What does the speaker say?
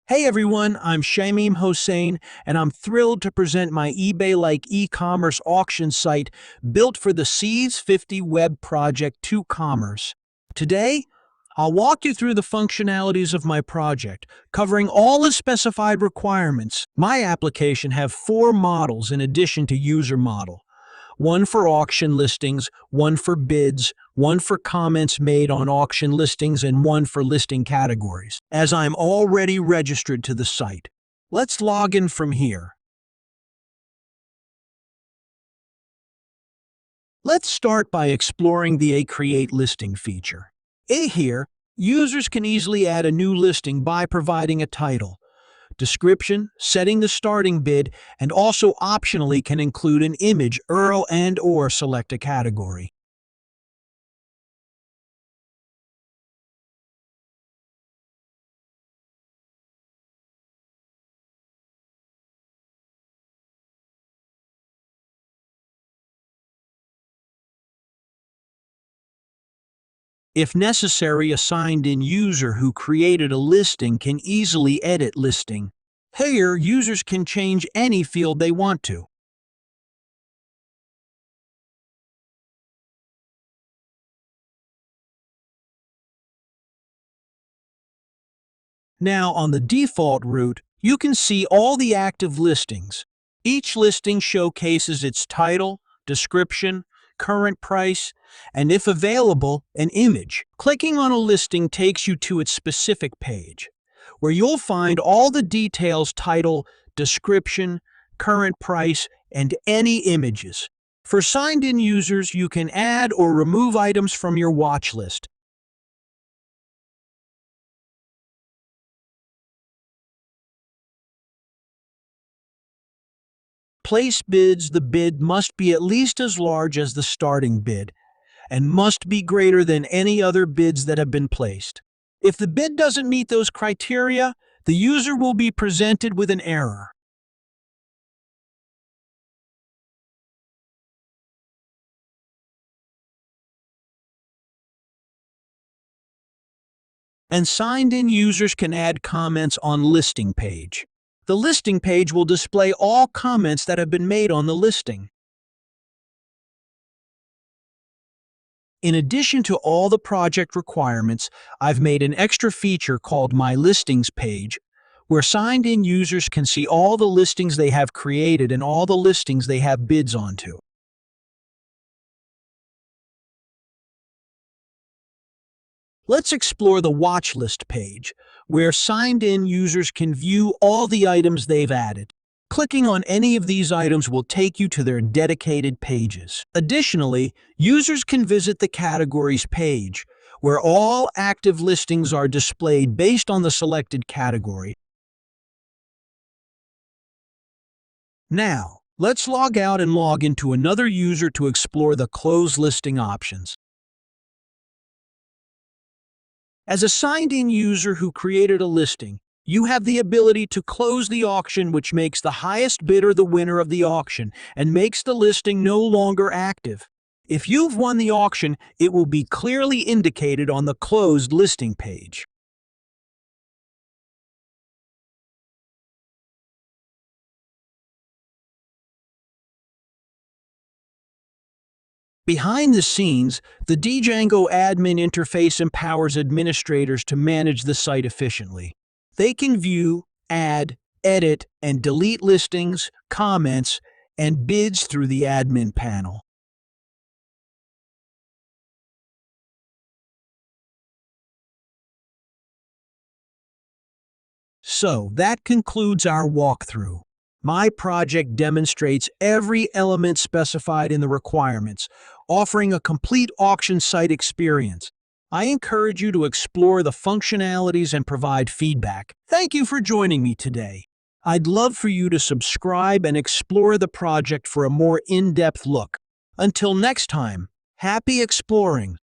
Hey everyone, I'm Shamim Hossain, and I'm thrilled to present my eBay-like e-commerce auction site built for the CS50 web project to commerce. Today, I'll walk you through the functionalities of my project, covering all the specified requirements. My application have 4 models in addition to user model. One for auction listings, one for bids, one for comments made on auction listings, and one for listing categories, as I'm already registered to the site. Let's log in from here. Let's start by exploring the Create Listing feature. Here, users can easily add a new listing by providing a title, description, setting the starting bid, and also optionally can include an image, URL, and/or select a category. If necessary, a signed-in user who created a listing can easily edit listing. Here, users can change any field they want to. Now, on the default route, you can see all the active listings. Each listing showcases its title, description, current price, and if available, an image. Clicking on a listing takes you to its specific page, where you'll find all the details: title, description, current price, and any images. For signed-in users, you can add or remove items from your watch list. Place bids. The bid must be at least as large as the starting bid and must be greater than any other bids that have been placed. If the bid doesn't meet those criteria, the user will be presented with an error. And signed-in users can add comments on listing page. The listing page will display all comments that have been made on the listing. In addition to all the project requirements, I've made an extra feature called My Listings page, where signed-in users can see all the listings they have created and all the listings they have bids onto. Let's explore the Watchlist page, where signed-in users can view all the items they've added. Clicking on any of these items will take you to their dedicated pages. Additionally, users can visit the Categories page, where all active listings are displayed based on the selected category. Now, let's log out and log into another user to explore the Close Listing options. As a signed-in user who created a listing, you have the ability to close the auction, which makes the highest bidder the winner of the auction and makes the listing no longer active. If you've won the auction, it will be clearly indicated on the closed listing page. Behind the scenes, the Django admin interface empowers administrators to manage the site efficiently. They can view, add, edit, and delete listings, comments, and bids through the admin panel. So that concludes our walkthrough. My project demonstrates every element specified in the requirements, offering a complete auction site experience. I encourage you to explore the functionalities and provide feedback. Thank you for joining me today. I'd love for you to subscribe and explore the project for a more in-depth look. Until next time, happy exploring!